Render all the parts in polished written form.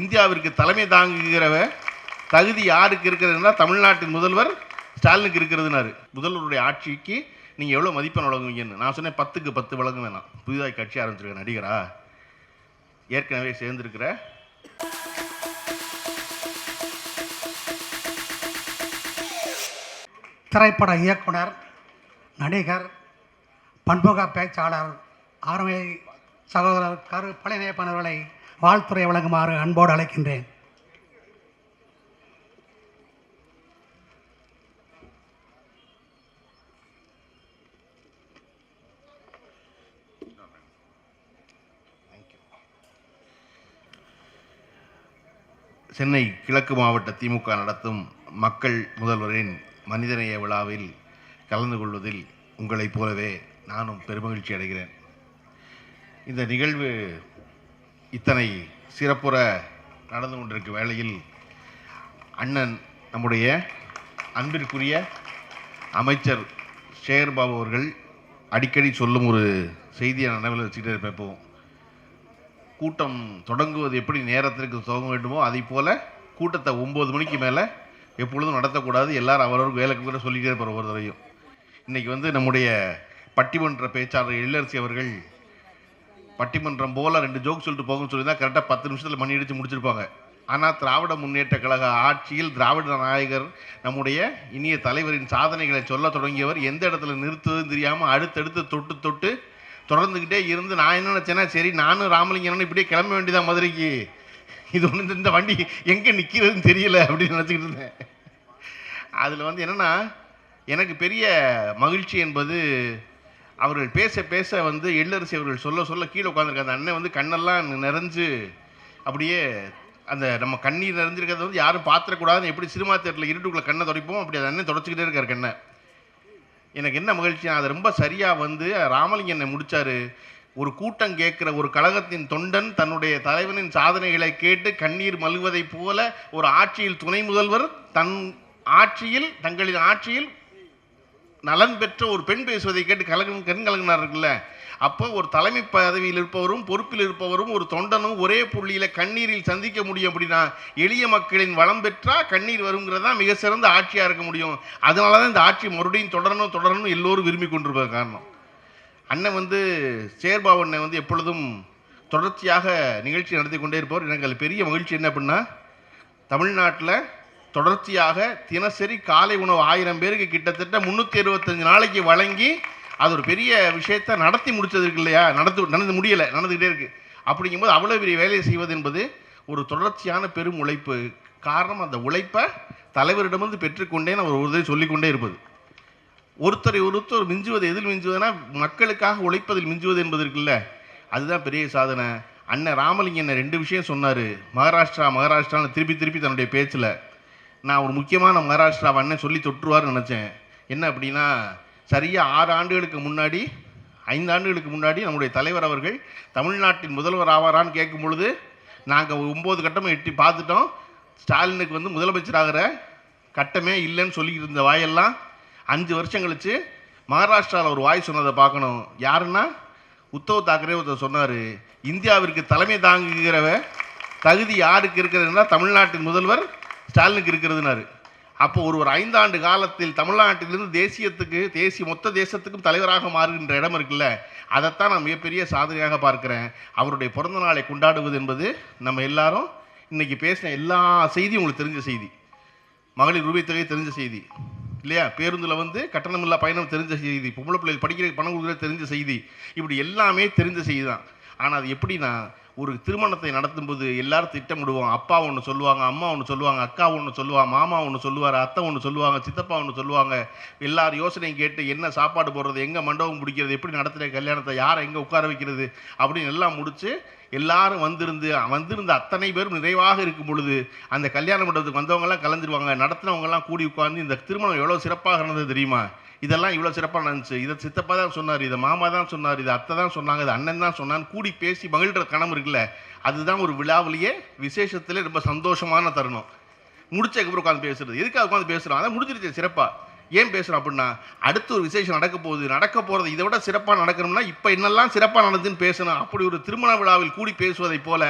இந்தியாவிற்கு தலைமை தாங்குகிற தகுதி யாருக்கு இருக்கிறதுனா தமிழ்நாட்டின் முதல்வர் ஸ்டாலினுக்கு இருக்கிறதுனாரு. முதல்வருடைய ஆட்சிக்கு நீங்கள் எவ்வளோ மதிப்பெண் வழங்குவீங்கன்னு நான் சொன்னேன். 10க்கு 10 வழங்க வேணாம். புதிதாக கட்சி ஆரம்பிச்சிருக்க நடிகரா, ஏற்கனவே சேர்ந்திருக்கிற திரைப்பட இயக்குனர், நடிகர், பன்முக பேச்சாளர் ஆர்மை சகோதரர் கரு பழனியப்பன் அவர்களை வாழ்த்துறை வழங்குமாறு அன்போடு அழைக்கின்றேன். சென்னை கிழக்கு மாவட்ட திமுக நடத்தும் மக்கள் முதல்வரின் மனிதநேய விழாவில் கலந்து கொள்வதில் உங்களைப் போலவே நானும் பெருமகிழ்ச்சி அடைகிறேன். இந்த நிகழ்வு இத்தனை சிறப்புற நடந்து கொண்டிருக்கும் வேளையில் அண்ணன் நம்முடைய அன்பிற்குரிய அமைச்சர் சேகர்பாபு அவர்கள் அடிக்கடி சொல்லும் ஒரு செய்தியை நினைவில் வச்சுக்கிட்டே இருப்பேன். கூட்டம் தொடங்குவது எப்படி நேரத்திற்கு துவங்க வேண்டுமோ அதை போல் கூட்டத்தை 9 மணிக்கு மேலே எப்பொழுதும் நடத்தக்கூடாது. எல்லாரும் அவரவருக்கு வேலைக்கு கூட சொல்லிகிட்டே இருப்பார் ஒவ்வொரு தடவையும். இன்றைக்கி நம்முடைய பட்டிமன்ற பேச்சாளர் எழிலரசி அவர்கள் பட்டிமன்றம் போல் 2 ஜோக் சொல்லிட்டு போகணும்னு சொல்லி தான் கரெக்டாக 10 நிமிஷத்தில் மணி அடித்து முடிச்சிருப்பாங்க. ஆனால் திராவிட முன்னேற்ற கழக ஆட்சியில் திராவிட நாயகர் நம்முடைய இனிய தலைவரின் சாதனைகளை சொல்ல தொடங்கியவர் எந்த இடத்துல நிறுத்துவதுன்னு தெரியாமல் அடுத்தடுத்து தொட்டு தொட்டு தொடர்ந்துக்கிட்டே இருந்து நான் என்ன நினச்சேன்னா, சரி நானும் ராமலிங்கன்னு இப்படியே கிளம்ப வேண்டியதான் மதுரைக்கு, இது இந்த வண்டி எங்கே நிற்கிறதுன்னு தெரியல அப்படின்னு நினச்சிக்கிட்டு இருந்தேன். அதில் என்னென்னா எனக்கு பெரிய மகிழ்ச்சி என்பது அவர்கள் பேச பேச எழிலரசி அவர்கள் சொல்ல சொல்ல கீழே உட்காந்துருக்க அந்த அண்ணன் கண்ணெல்லாம் நிறைஞ்சு அப்படியே அந்த நம்ம கண்ணீர் நிறைஞ்சிருக்கிறத யாரும் பார்த்துடக்கூடாதுன்னு எப்படி சினிமா தேட்டரில் இருட்டுக்குள்ளே கண்ணை துடைப்போம் அப்படி அந்த அண்ணன் தொடச்சிக்கிட்டே இருக்கார் கண்ணை. எனக்கு என்ன மகிழ்ச்சி, அது ரொம்ப சரியாக ராமலிங்கம் என்னை முடித்தார். ஒரு கூட்டம் கேட்குற ஒரு கழகத்தின் தொண்டன் தன்னுடைய தலைவனின் சாதனைகளை கேட்டு கண்ணீர் மல்வதைப் போல ஒரு ஆட்சியில் துணை முதல்வர் தங்களின் ஆட்சியில் நலன் பெற்ற ஒரு பெண் பேசுவதை கேட்டு கண் கலங்கினார் இருக்குல்ல. அப்போ ஒரு தலைமை பதவியில் இருப்பவரும் பொறுப்பில் இருப்பவரும் ஒரு தொண்டனும் ஒரே புள்ளியில் கண்ணீரில் சந்திக்க முடியும். அப்படின்னா எளிய மக்களின் வளம் பெற்றால் கண்ணீர் வருங்கிறதா மிக சிறந்த ஆட்சியாக இருக்க முடியும். அதனால தான் இந்த ஆட்சி மறுபடியும் தொடரணும் எல்லோரும் விரும்பி கொண்டிருப்பது காரணம். அண்ணன் சேர்பாபு அண்ணன் எப்பொழுதும் தொடர்ச்சியாக நிகழ்ச்சி நடத்தி கொண்டே இருப்பவர். எனக்கு அதில் பெரிய மகிழ்ச்சி என்ன அப்படின்னா, தமிழ்நாட்டில் தொடர்ச்சியாக தினசரி காலை உணவு 1000 பேருக்கு கிட்டத்தட்ட 365 நாளைக்கு வழங்கி அது ஒரு பெரிய விஷயத்தை நடத்தி முடிச்சது இருக்கு இல்லையா, நடந்து முடியலை, நடந்துக்கிட்டே இருக்குது. அப்படிங்கும்போது அவ்வளோ பெரிய வேலையை செய்வது என்பது ஒரு தொடர்ச்சியான பெரும் உழைப்பு. காரணம் அந்த உழைப்பை தலைவரிடமிருந்து பெற்றுக்கொண்டே அவர் ஒரு சொல்லிக்கொண்டே இருப்பது. ஒருத்தர் மிஞ்சுவது எதில் மிஞ்சுவதுன்னா மக்களுக்காக உழைப்பதில் மிஞ்சுவது என்பது இருக்குல்ல, அதுதான் பெரிய சாதனை. அண்ணன் ராமலிங்கம் என்ன 2 விஷயம் சொன்னார். மகாராஷ்டிரான்னு திருப்பி தன்னுடைய பேச்சில் நான் ஒரு முக்கியமான மகாராஷ்டிராவை அண்ணன் சொல்லி தொற்றுவார்னு நினச்சேன். என்ன அப்படின்னா, சரியாக 6 ஆண்டுகளுக்கு முன்னாடி 5 ஆண்டுகளுக்கு முன்னாடி நம்முடைய தலைவர் அவர்கள் தமிழ்நாட்டின் முதல்வர் ஆவாரான்னு கேட்கும் பொழுது நாங்கள் 9 கட்டமும் எட்டி பார்த்துட்டோம். ஸ்டாலினுக்கு முதலமைச்சராகிற கட்டமே இல்லைன்னு சொல்லிக்கிட்டு இருந்த வாயெல்லாம் 5 வருஷம் கழித்து மகாராஷ்டிராவில் ஒரு வாய் சொன்னதை பார்க்கணும். யாருன்னா உத்தவ் தாக்கரே ஒருத்தர் சொன்னார், இந்தியாவிற்கு தலைமை தாங்குகிற தகுதி யாருக்கு இருக்கிறதுனா தமிழ்நாட்டின் முதல்வர் ஸ்டாலினுக்கு இருக்கிறதுனாரு. அப்போ ஒரு 5 ஆண்டு காலத்தில் தமிழ்நாட்டிலிருந்து மொத்த தேசத்துக்கும் தலைவராக மாறுகின்ற இடம் இருக்குல்ல, அதைத்தான் நான் மிகப்பெரிய சாதனையாக பார்க்குறேன். அவருடைய பிறந்த நாளை கொண்டாடுவது என்பது நம்ம எல்லாரும் இன்றைக்கி பேசின எல்லா செய்தியும் உங்களுக்கு தெரிஞ்ச செய்தி. மகளிர் உரிமைத்தொகை தெரிஞ்ச செய்தி இல்லையா, பேருந்தில் கட்டணமில்லா பயணம் தெரிஞ்ச செய்தி, பொம்பளை பிள்ளைகள் படிக்கிற பணம் கொடுக்குற தெரிஞ்ச செய்தி, இப்படி எல்லாமே தெரிஞ்ச செய்தி தான். ஆனால் அது எப்படின்னா, ஒரு திருமணத்தை நடத்தும்போது எல்லாரும் திட்டமிடுவோம். அப்பா ஒன்று சொல்லுவாங்க, அம்மா ஒன்று சொல்லுவாங்க, அக்கா ஒன்று சொல்லுவாங்க, மாமா ஒன்று சொல்லுவார், அத்தை ஒன்று சொல்லுவாங்க, சித்தப்பா ஒன்று சொல்லுவாங்க. எல்லாரும் யோசனையும் கேட்டு என்ன சாப்பாடு போடுறது, எங்கே மண்டபம் பிடிக்கிறது, எப்படி நடத்துகிற கல்யாணத்தை, யாரை எங்கே உட்கார வைக்கிறது அப்படின்னு எல்லாம் முடித்து எல்லாரும் வந்திருந்த அத்தனை பேரும் நிறைவாக இருக்கும் பொழுது அந்த கல்யாண மண்டபத்துக்கு வந்தவங்கலாம் கலந்துருவாங்க. நடத்தினவங்கலாம் கூடி உட்காந்து இந்த திருமணம் எவ்வளோ சிறப்பாக நடந்தது தெரியுமா, இதெல்லாம் இவ்வளோ சிறப்பாக நடந்துச்சு, இதை சித்தப்பா தான் சொன்னார், இதை மாமா தான் சொன்னார், இது அத்தை தான் சொன்னாங்க, இது அண்ணன் தான் சொன்னான்னு கூடி பேசி மகிழ்கிற கணம் இருக்குல்ல, அதுதான் ஒரு விழாவிலேயே விசேஷத்திலே ரொம்ப சந்தோஷமான தருணம். முடிச்சதுக்கப்புறம் உட்காந்து பேசுறது, எதுக்காக உட்காந்து பேசுகிறோம், அதை முடிஞ்சிருச்சு சிறப்பாக. ஏன் பேசுகிறோம் அப்படின்னா, அடுத்து ஒரு விசேஷம் நடக்க போகிறது இதை விட சிறப்பாக நடக்கணும்னா இப்போ என்னெல்லாம் சிறப்பாக நடந்துன்னு பேசணும். அப்படி ஒரு திருமண விழாவில் கூடி பேசுவதைப் போல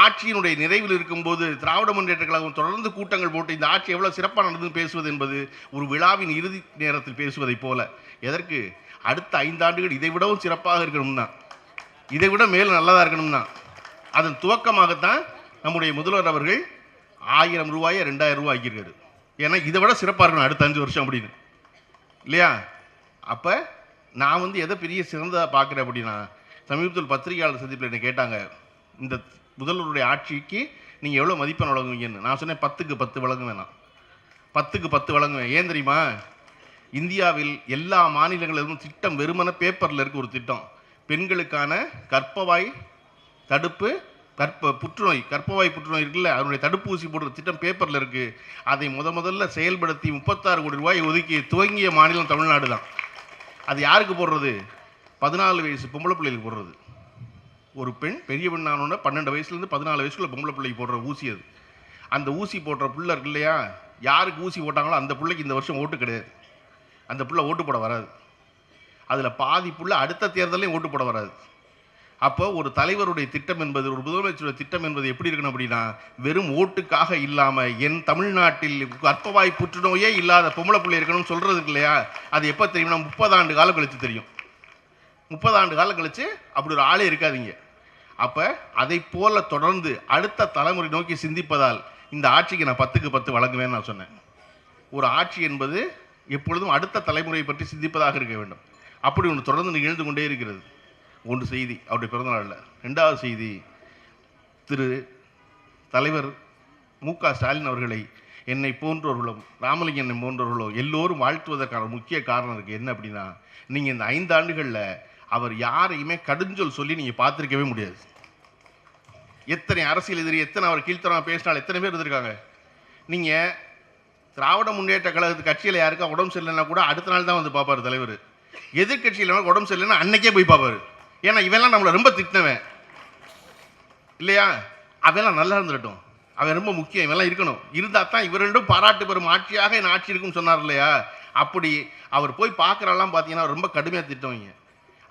ஆட்சியினுடைய நிறைவில் இருக்கும்போது திராவிட முன்னேற்ற கழகம் தொடர்ந்து கூட்டங்கள் போட்டு இந்த ஆட்சி எவ்வளோ சிறப்பாக நடந்துன்னு பேசுவது என்பது ஒரு விழாவின் இறுதி நேரத்தில் பேசுவதைப் போல. எதற்கு? அடுத்த 5 ஆண்டுகள் இதை விடவும் சிறப்பாக இருக்கணும்னா, இதை விட மேலும் நல்லதாக இருக்கணும்னா, அதன் துவக்கமாகத்தான் நம்முடைய முதல்வர் அவர்கள் 1000 ரூபாயை 2000 ரூபாய் ஆக்கியிருக்காரு. ஏன்னா இதை விட சிறப்பாக இருக்கணும் அடுத்த 5 வருஷம் அப்படின்னு, இல்லையா? அப்போ நான் வந்து எதை பெரிய சிறந்ததாக பார்க்குறேன் அப்படின்னா, சமீபத்தில் பத்திரிகையாளர் சந்திப்பில் என்ன கேட்டாங்க, இந்த முதல்வருடைய ஆட்சிக்கு நீங்கள் எவ்வளோ மதிப்பெண் வழங்குவீங்கன்னு. நான் சொன்னேன் 10க்கு 10 வழங்குவேன். நான் 10க்கு 10 வழங்குவேன். ஏன் தெரியுமா? இந்தியாவில் எல்லா மாநிலங்களிலும் திட்டம் வெறுமன பேப்பரில் இருக்க ஒரு திட்டம், பெண்களுக்கான கர்ப்பவாய் தடுப்பு கர்ப்பவாய் புற்றுநோய் இருக்குல்ல, அதனுடைய தடுப்பூசி போடுற திட்டம் பேப்பரில் இருக்குது. அதை முதல்ல செயல்படுத்தி 36 கோடி ரூபாய் ஒதுக்கி துவங்கிய மாநிலம் தமிழ்நாடு தான். அது யாருக்கு போடுறது? 14 வயசு பொம்பளை பிள்ளைகளுக்கு போடுறது. ஒரு பெண் பெரிய பெண்ணானோட 12 வயசுலேருந்து 14 வயசுக்குள்ள பொம்பளை பிள்ளைக்கு போடுற ஊசி அது. அந்த ஊசி போடுற புள்ள இருக்கு இல்லையா, யாருக்கு ஊசி போட்டாங்களோ அந்த பிள்ளைக்கு இந்த வருஷம் ஓட்டு கிடையாது. அந்த புள்ள ஓட்டு போட வராது. அதில் பாதி புள்ள அடுத்த தேர்தலையும் ஓட்டு போட வராது. அப்போ ஒரு தலைவருடைய திட்டம் என்பது, ஒரு முதலமைச்சருடைய திட்டம் என்பது எப்படி இருக்கணும் அப்படின்னா, வெறும் ஓட்டுக்காக இல்லாமல் என் தமிழ்நாட்டில் கர்ப்பவாய் புற்றுநோயே இல்லாத பொம்பளை பிள்ளை இருக்கணும்னு சொல்கிறதுக்கு இல்லையா, அது எப்போ தெரியும்னா 30 ஆண்டு காலம் கழித்து தெரியும். 30 ஆண்டு காலம் கழித்து அப்படி ஒரு ஆளே இருக்காதீங்க. அப்போ அதை போல தொடர்ந்து அடுத்த தலைமுறை நோக்கி சிந்திப்பதால் இந்த ஆட்சிக்கு நான் 10க்கு 10 வழங்குவேன்னு நான் சொன்னேன். ஒரு ஆட்சி என்பது எப்பொழுதும் அடுத்த தலைமுறையை பற்றி சிந்திப்பதாக இருக்க வேண்டும். அப்படி ஒன்று தொடர்ந்து நிகழ்ந்து கொண்டே இருக்கிறது. ஒன்று செய்தி அவருடைய பிறந்தநாளில். 2வது செய்தி, திரு தலைவர் மு.க. ஸ்டாலின் அவர்களை என்னை போன்றவர்களும் ராமலிங்கனை போன்றவர்களும் எல்லோரும் வாழ்த்துவதற்கான முக்கிய காரணம் இருக்குது. என்ன அப்படின்னா, நீங்கள் இந்த 5 ஆண்டுகளில் அவர் யாரையுமே கடுஞ்சொல் சொல்லி நீங்கள் பார்த்துருக்கவே முடியாது. எத்தனை அரசியல் எதிரி, எத்தனை அவர் கீழ்த்தரமாக பேசினால் எத்தனை பேர் இருந்திருக்காங்க. நீங்கள் திராவிட முன்னேற்ற கழகத்து கட்சியில் யாருக்கா உடம்பு சரியில்லைன்னா கூட அடுத்த நாள் தான் வந்து பார்ப்பார் தலைவர். எதிர்கட்சியில் உடம்பு சரியில்லைன்னா அன்னைக்கே போய் பார்ப்பார். ஏன்னா இவெல்லாம் நம்மளை ரொம்ப திட்டினவன் இல்லையா, அவெல்லாம் நல்லா இருந்துடட்டும், அவன் ரொம்ப முக்கியம், இவெல்லாம் இருக்கணும், இருந்தால் தான் இவரிடம் பாராட்டு பெறும் ஆட்சியாக என் ஆட்சி இருக்குன்னு சொன்னார் இல்லையா. அப்படி அவர் போய் பார்க்குறாலாம் பார்த்தீங்கன்னா ரொம்ப கடுமையாக திட்டவங்க.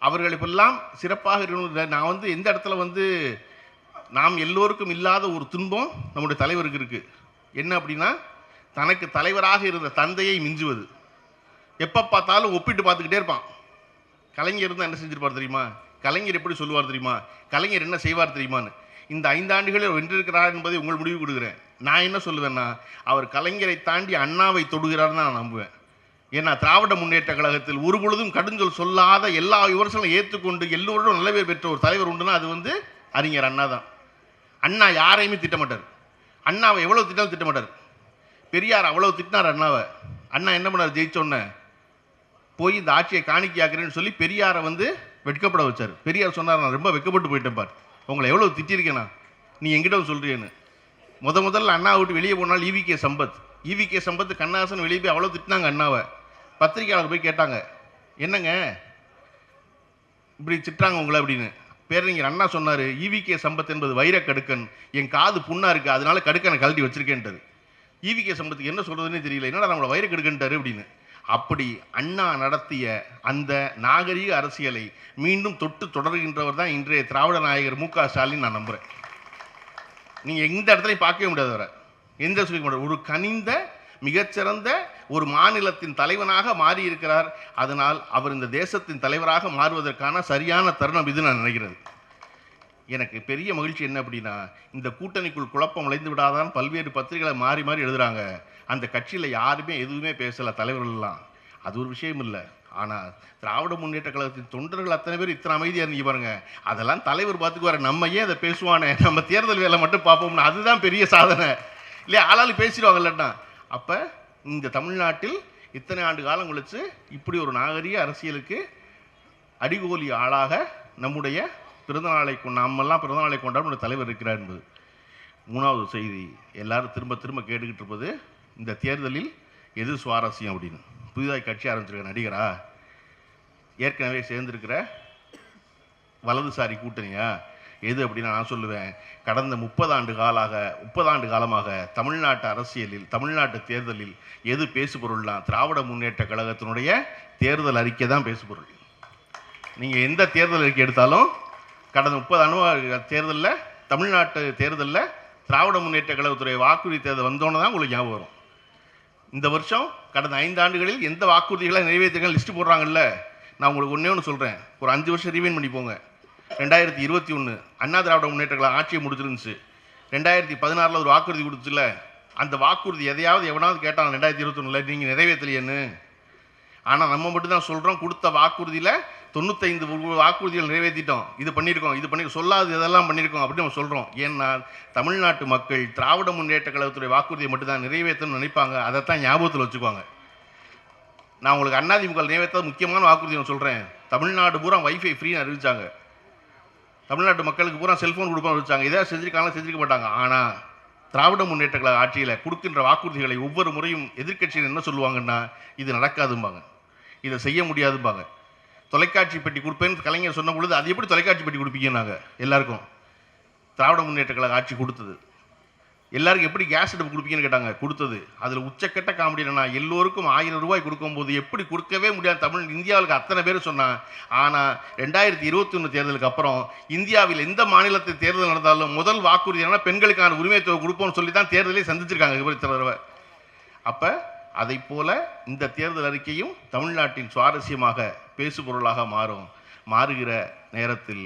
அவர்கள் இப்பெல்லாம் சிறப்பாக இருக்கணும். நான் வந்து எந்த இடத்துல வந்து நாம் எல்லோருக்கும் இல்லாத ஒரு துன்பம் நம்முடைய தலைவருக்கு இருக்குது. என்ன அப்படின்னா, தனக்கு தலைவராக இருந்த தந்தையை மிஞ்சுவது. எப்போ பார்த்தாலும் ஒப்பிட்டு பார்த்துக்கிட்டே இருப்பான். கலைஞர் இருந்தால் என்ன செஞ்சிருப்பார் தெரியுமா, கலைஞர் எப்படி சொல்லுவார் தெரியுமா, கலைஞர் என்ன செய்வார் தெரியுமான்னு. இந்த 5 ஆண்டுகளில் வென்றிருக்கிறார் என்பதை உங்கள் முடிவு கொடுக்குறேன். நான் என்ன சொல்லுவேன்னா, அவர் கலைஞரை தாண்டி அண்ணாவை தொடுகிறார்னு நான் நம்புவேன். ஏன்னா திராவிட முன்னேற்ற கழகத்தில் ஒரு பொழுதும் கடுஞ்சொல் சொல்லாத, எல்லா விமர்சனங்களும் ஏற்றுக்கொண்டு எல்லோரும் நல்ல பேர் பெற்ற ஒரு தலைவர் உண்டுன்னா அது வந்து அறிஞர் அண்ணா தான். அண்ணா யாரையுமே திட்டமாட்டார். அண்ணாவை எவ்வளோ திட்டாலும் திட்டமாட்டார். பெரியார் அவ்வளோ திட்டினார் அண்ணாவை. அண்ணா என்ன பண்ணார், ஜெயிச்சோன்ன போய் இந்த ஆட்சியை காணிக்கையாக்குறேன்னு சொல்லி பெரியாரை வந்து வெட்கப்பட வச்சார். பெரியார் சொன்னார், நான் ரொம்ப வெட்கப்பட்டு போயிட்டேன் பார், உங்களை எவ்வளோ திட்டிருக்கேனா, நீ எங்கிட்ட சொல்கிறேன்னு. முதல்ல அண்ணா விட்டு வெளியே போனால் ஈவிகே சம்பத் கண்ணாசன் வெளியே போய் அவ்வளோ திட்டினாங்க அண்ணாவை. பத்திரிகையாளர் போய் கேட்டாங்க, என்னங்க இப்படி திட்டுறாங்க உங்களை அப்படின்னு. பேரறிஞர் அண்ணா சொன்னார், ஈவிகே சம்பத் என்பது வைரக்கடுக்கன், என் காது புண்ணா இருக்குது அதனால கடுக்கனை கழட்டி வச்சிருக்கேன்ட்டார். ஈவிகே சம்பத்துக்கு என்ன சொல்கிறதுனே தெரியல, என்னடா நம்மளை வைரக்கடுக்கன்ட்டார் அப்படின்னு. அப்படி அண்ணா நடத்திய அந்த நாகரீக அரசியலை மீண்டும் தொட்டு தொடர்கின்றவர் தான் இன்றைய திராவிட நாயகர் மு.க. ஸ்டாலின். நான் நம்புகிறேன். நீங்கள் எந்த இடத்துலையும் பார்க்கவே முடியாது, வர எந்த சொல்லிக்க முடியாது. ஒரு கனிந்த மிகச்சிறந்த ஒரு மாநிலத்தின் தலைவனாக மாறி இருக்கிறார். அதனால் அவர் இந்த தேசத்தின் தலைவராக மாறுவதற்கான சரியான தருணம் இது நான் நினைக்கிறது. எனக்கு பெரிய மகிழ்ச்சி என்ன அப்படின்னா, இந்த கூட்டணிக்குள் குழப்பம் விளைந்து விடாதான் பல்வேறு பத்திரிகைகளை மாறி மாறி எழுதுகிறாங்க. அந்த கட்சியில் யாருமே எதுவுமே பேசலை, தலைவர்கள்லாம். அது ஒரு விஷயம் இல்லை. ஆனால் திராவிட முன்னேற்ற கழகத்தின் தொண்டர்கள் அத்தனை பேர் இத்தனை அமைதியாக இருந்தீங்க பாருங்க. அதெல்லாம் தலைவர் பார்த்துக்குவார். நம்ம ஏன் அதை பேசுவானே, நம்ம தேர்தல் வேலை மட்டும் பார்ப்போம்னா அதுதான் பெரிய சாதனை இல்லையா. ஆளாலும் பேசிடுவாங்கல்லட்டா. அப்போ இந்த தமிழ்நாட்டில் இத்தனை ஆண்டு காலம் கழிச்சு இப்படி ஒரு நாகரிக அரசியலுக்கு அடிகோலி ஆளாக நம்முடைய நம்மெல்லாம் பிறந்தநாளை கொண்டாட நம்முடைய தலைவர் இருக்கிறார் என்பது. 3வது செய்தி, எல்லாரும் திரும்ப திரும்ப கேட்டுக்கிட்டு இருப்பது, இந்த தேர்தலில் எது சுவாரஸ்யம் அப்படின்னு. புதிதாக கட்சி ஆரம்பிச்சிருக்க நடிகரா, ஏற்கனவே சேர்ந்திருக்கிற வலதுசாரி கூட்டணியா, எது அப்படின்னா நான் சொல்லுவேன், கடந்த 30 ஆண்டு காலமாக தமிழ்நாட்டு அரசியலில், தமிழ்நாட்டு தேர்தலில் எது பேசுபொருள்னா திராவிட முன்னேற்ற கழகத்தினுடைய தேர்தல் அறிக்கை தான் பேசுபொருள். நீங்கள் எந்த தேர்தல் அறிக்கை எடுத்தாலும் கடந்த 30 ஆண்டு தேர்தலில், தமிழ்நாட்டு தேர்தலில் திராவிட முன்னேற்ற கழகத்துடைய வாக்குறுதி தேர்தல் வந்தோன்னு தான் உங்களுக்கு ஞாபகம் வரும். இந்த வருஷம் கடந்த 5 ஆண்டுகளில் எந்த வாக்குறுதிகளை நிறைவேற்றுகள் லிஸ்ட்டு போடுறாங்கல்ல, நான் உங்களுக்கு ஒன்று சொல்கிறேன். ஒரு 5 வருஷம் ரீவைன் பண்ணி போங்க. 2021 அண்ணா திராவிட முன்னேற்ற கழகம் ஆட்சியை முடிச்சிருந்துச்சு. 2016 ஒரு வாக்குறுதி கொடுத்துச்சுல, அந்த வாக்குறுதி எதையாவது எவனாவது கேட்டான் 2021 நீங்கள் நிறைவேற்றலையேன்னு. ஆனால் நம்ம மட்டும் தான் சொல்கிறோம், கொடுத்த வாக்குறுதியில் 95 வாக்குறுதிகள் நிறைவேற்றிட்டோம், இது பண்ணியிருக்கோம் சொல்லாது இதெல்லாம் பண்ணியிருக்கோம் அப்படின்னு நம்ம சொல்கிறோம். ஏன்னா தமிழ்நாட்டு மக்கள் திராவிட முன்னேற்ற கழகத்துடைய வாக்குறுதியை மட்டும் தான் நிறைவேற்றணும்னு நினைப்பாங்க. அதைத்தான் ஞாபகத்தில் வச்சுக்குவாங்க. நான் உங்களுக்கு அதிமுக நிறைவேற்ற முக்கியமான வாக்குறுதி நான் சொல்கிறேன். தமிழ்நாடு பூரா வைஃபை ஃப்ரீன்னு அறிவிச்சாங்க. தமிழ்நாட்டு மக்களுக்கு பூரா செல்ஃபோன் கொடுப்பான்னு அறிவிச்சாங்க. இதை செஞ்சிருக்க மாட்டாங்க. ஆனால் திராவிட முன்னேற்ற கழக ஆட்சியில் கொடுக்கின்ற வாக்குறுதிகளை ஒவ்வொரு முறையும் எதிர்க்கட்சியில் என்ன சொல்லுவாங்கன்னா, இது நடக்காதும்பாங்க, இதை செய்ய முடியாதும்பாங்க. தொலைக்காட்சி பெட்டி கொடுப்பேன்னு கலைஞர் சொன்ன பொழுது, அது எப்படி தொலைக்காட்சி பெட்டி கொடுப்பீங்க? நாங்கள் எல்லாருக்கும் திராவிட முன்னேற்ற கழக ஆட்சி கொடுத்தது. எல்லாருக்கும் எப்படி கேஸ் அடுப்பு கொடுப்பீங்கன்னு கேட்டாங்க, கொடுத்தது. அதில் உச்சக்கட்ட காமெடி என்னன்னா, எல்லோருக்கும் 1000 ரூபாய் கொடுக்கும்போது எப்படி கொடுக்கவே முடியாது தமிழ் இந்தியாவுக்கு அத்தனை பேர் சொன்னான். ஆனால் 2021 தேர்தலுக்கு அப்புறம் இந்தியாவில் எந்த மாநிலத்தில் தேர்தல் நடந்தாலும் முதல் வாக்குறுதி என்னன்னா, பெண்களுக்கான உரிமை தொகை கொடுப்போம்னு சொல்லி தான் தேர்தலே சந்திச்சிருக்காங்க தடவை. அப்போ அதை போல இந்த தேர்தல் அறிக்கையும் தமிழ்நாட்டின் சுவாரஸ்யமாக பேசுபொருளாக மாறுகிற நேரத்தில்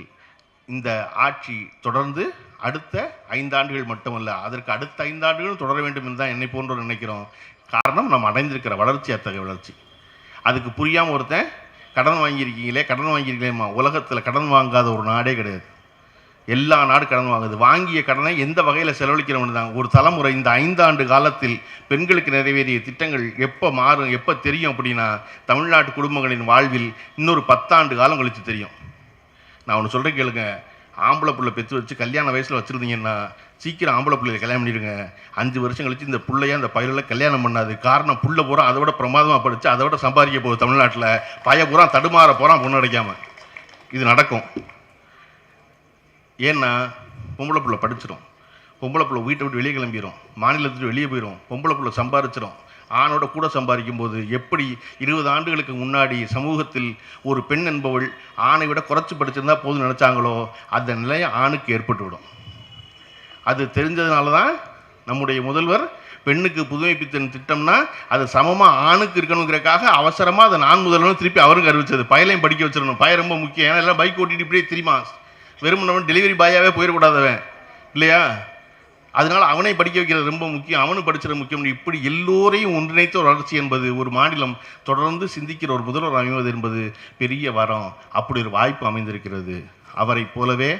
இந்த ஆட்சி தொடர்ந்து அடுத்த 5 ஆண்டுகள் மட்டுமல்ல, அதற்கு அடுத்த 5 ஆண்டுகளும் தொடர வேண்டும் என்று தான் என்னை போன்றோர் நினைக்கிறோம். காரணம், நம்ம அடைந்திருக்கிற வளர்ச்சி அத்தகைய வளர்ச்சி. அதுக்கு புரியாமல் ஒருத்தன் கடன் வாங்கியிருக்கீங்களேம்மா. உலகத்தில் கடன் வாங்காத ஒரு நாடே கிடையாது. எல்லா நாடு கடன் வாங்குது. வாங்கிய கடனை எந்த வகையில் செலவழிக்கிறவனு தான். ஒரு தலைமுறை இந்த 5 ஆண்டு காலத்தில் பெண்களுக்கு நிறைவேறிய திட்டங்கள் எப்போ மாறும், எப்போ தெரியும் அப்படின்னா, தமிழ்நாட்டு குடும்பங்களின் வாழ்வில் இன்னொரு 10 ஆண்டு காலம் கழித்து தெரியும். நான் ஒன்று சொல்கிறேன் கேளுங்க. ஆம்பளை பிள்ளை பெற்று வச்சு கல்யாண வயசில் வச்சுருந்தீங்கன்னா சீக்கிரம் ஆம்பளை பிள்ளைகளை கல்யாணம் பண்ணிடுங்க. 5 வருஷம் கழிச்சு இந்த பிள்ளைய அந்த பயிரில் கல்யாணம் பண்ணாது. காரணம், புள்ள பூரா அதை விட பிரமாதமாக படித்து அதை விட சம்பாதிக்க போகுது. தமிழ்நாட்டில் பைய பூரா தடுமாற போகிறான் பொண்ணு அடைக்காமல். இது நடக்கும். ஏன்னா பொம்பளை பிள்ளை படிச்சிடும், பொம்பளை பிள்ளை வீட்டை விட்டு வெளியே கிளம்பிடும், மாநிலத்துக்கு வெளியே போயிடும், பொம்பளை பிள்ளை சம்பாதிச்சிடும். ஆணோட கூட சம்பாதிக்கும் போது எப்படி 20 ஆண்டுகளுக்கு முன்னாடி சமூகத்தில் ஒரு பெண் என்பவள் ஆணை விட குறைச்சி படிச்சிருந்தா போதும் நினச்சாங்களோ, அந்த நிலையை ஆணுக்கு ஏற்பட்டுவிடும். அது தெரிஞ்சதுனால தான் நம்முடைய முதல்வர் பெண்ணுக்கு புதுமைப்பித்தன் திட்டம்னா அது சமமாக ஆணுக்கு இருக்கணுங்கிறக்காக அவசரமாக அதை நான் முதல்வர் திருப்பி அவருக்கு அறிவிச்சது. பயலையும் படிக்க வச்சிடணும். பய ரொம்ப முக்கியம். ஏன்னா எல்லாம் பைக் ஓட்டிட்டு இப்படியே தெரியுமா, வெறும் டெலிவரி பாயாவே போயிடக்கூடாதவன் இல்லையா? அதனால் அவனை படிக்க வைக்கிறது ரொம்ப முக்கியம், அவனு படிச்சிட முக்கியம். இப்படி எல்லோரையும் ஒன்றிணைத்த ஒரு வளர்ச்சி என்பது, ஒரு மாநிலம் தொடர்ந்து சிந்திக்கிற ஒரு முதல்வர் அமைவது என்பது பெரிய வரம். அப்படி ஒரு வாய்ப்பு அமைந்திருக்கிறது. அவரை போலவே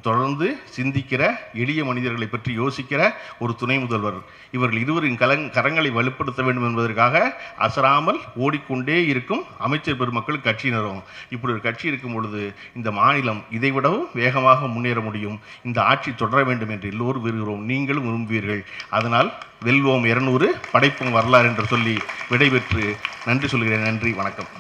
தொடர்ந்து சிந்திக்கிற எளிய மனிதர்களை பற்றி யோசிக்கிற ஒரு துணை முதல்வர். இவர்கள் இருவரின் கரங்களை வலுப்படுத்த வேண்டும் என்பதற்காக அசராமல் ஓடிக்கொண்டே இருக்கும் அமைச்சர் பெருமக்கள் கட்சியினரும். இப்படி ஒரு கட்சி இருக்கும் பொழுது இந்த மாநிலம் இதைவிடவும் வேகமாக முன்னேற முடியும். இந்த ஆட்சி தொடர வேண்டும் என்று எல்லோரும் விரும்புகிறோம், நீங்களும் விரும்புவீர்கள். அதனால் வெல்வோம் 200, படைப்போம் வரலாறு என்று சொல்லி விடைபெற்று நன்றி சொல்கிறேன். நன்றி, வணக்கம்.